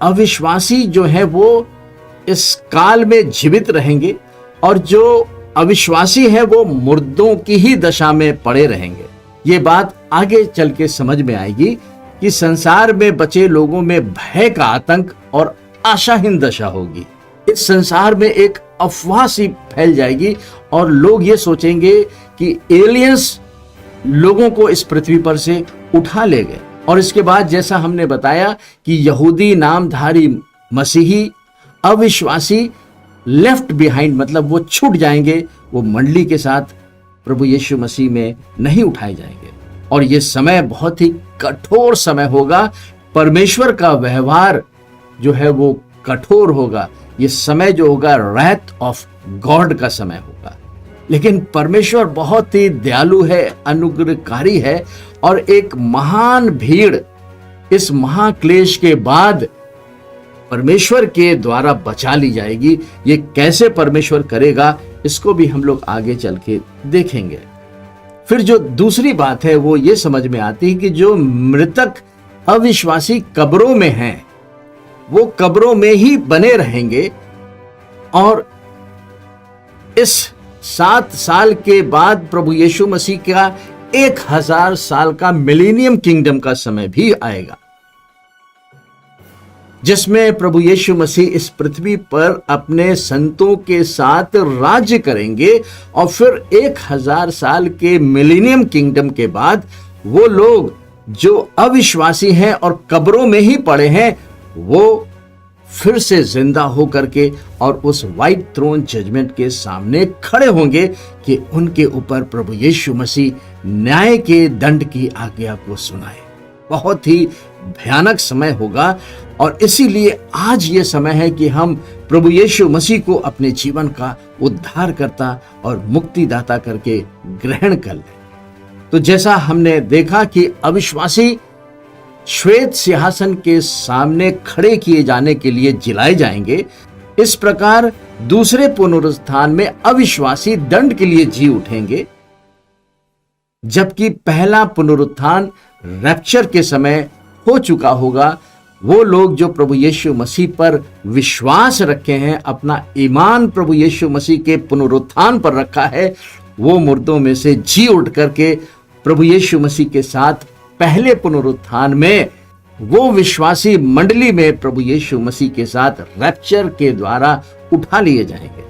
अविश्वासी जो है वो इस काल में जीवित रहेंगे और जो अविश्वासी है वो मुर्दों की ही दशा में पड़े रहेंगे। ये बात आगे चल के समझ में आएगी कि संसार में बचे लोगों में भय का आतंक और आशाहीन दशा होगी। इस संसार में एक अफवाह सी फैल जाएगी और लोग ये सोचेंगे कि एलियंस लोगों को इस पृथ्वी पर से उठा ले गए। और इसके बाद जैसा हमने बताया कि यहूदी नामधारी मसीही अविश्वासी लेफ्ट बिहाइंड, मतलब वो छूट जाएंगे, वो मंडली के साथ प्रभु यीशु मसीह में नहीं उठाए जाएंगे। और ये समय बहुत ही कठोर समय होगा। परमेश्वर का व्यवहार जो है वो कठोर होगा। ये समय जो होगा रैथ ऑफ गॉड का समय होगा। लेकिन परमेश्वर बहुत ही दयालु है, अनुग्रहकारी है और एक महान भीड़ इस महाक्लेश के बाद परमेश्वर के द्वारा बचा ली जाएगी। ये कैसे परमेश्वर करेगा इसको भी हम लोग आगे चल के देखेंगे। फिर जो दूसरी बात है वो ये समझ में आती है कि जो मृतक अविश्वासी कब्रों में हैं वो कब्रों में ही बने रहेंगे और इस 7 साल के बाद प्रभु यीशु मसीह का 1000 साल का मिलेनियम किंगडम का समय भी आएगा, जिसमें प्रभु यीशु मसीह इस पृथ्वी पर अपने संतों के साथ राज्य करेंगे। और फिर 1000 साल के मिलेनियम किंगडम के बाद वो लोग जो अविश्वासी हैं और कब्रों में ही पड़े हैं वो फिर से जिंदा होकर के और उस व्हाइट थ्रोन जजमेंट के सामने खड़े होंगे कि उनके ऊपर प्रभु यीशु मसीह न्याय के दंड की आज्ञा को सुनाए। बहुत ही भयानक समय होगा और इसीलिए आज ये समय है कि हम प्रभु यीशु मसीह को अपने जीवन का उद्धारकर्ता और मुक्तिदाता करके ग्रहण कर लें। तो जैसा हमने देखा कि अविश्वासी श्वेत सिंहासन के सामने खड़े किए जाने के लिए जिलाए जाएंगे, इस प्रकार दूसरे पुनरुत्थान में अविश्वासी दंड के लिए जी उठेंगे, जबकि पहला पुनरुत्थान रैप्चर के समय हो चुका होगा। वो लोग जो प्रभु यीशु मसीह पर विश्वास रखे हैं, अपना ईमान प्रभु यीशु मसीह के पुनरुत्थान पर रखा है, वो मुर्दों में से जी उठ करके प्रभु यीशु मसीह के साथ पहले पुनरुत्थान में वो विश्वासी मंडली में प्रभु यीशु मसीह के साथ रैप्चर के द्वारा उठा लिए जाएंगे।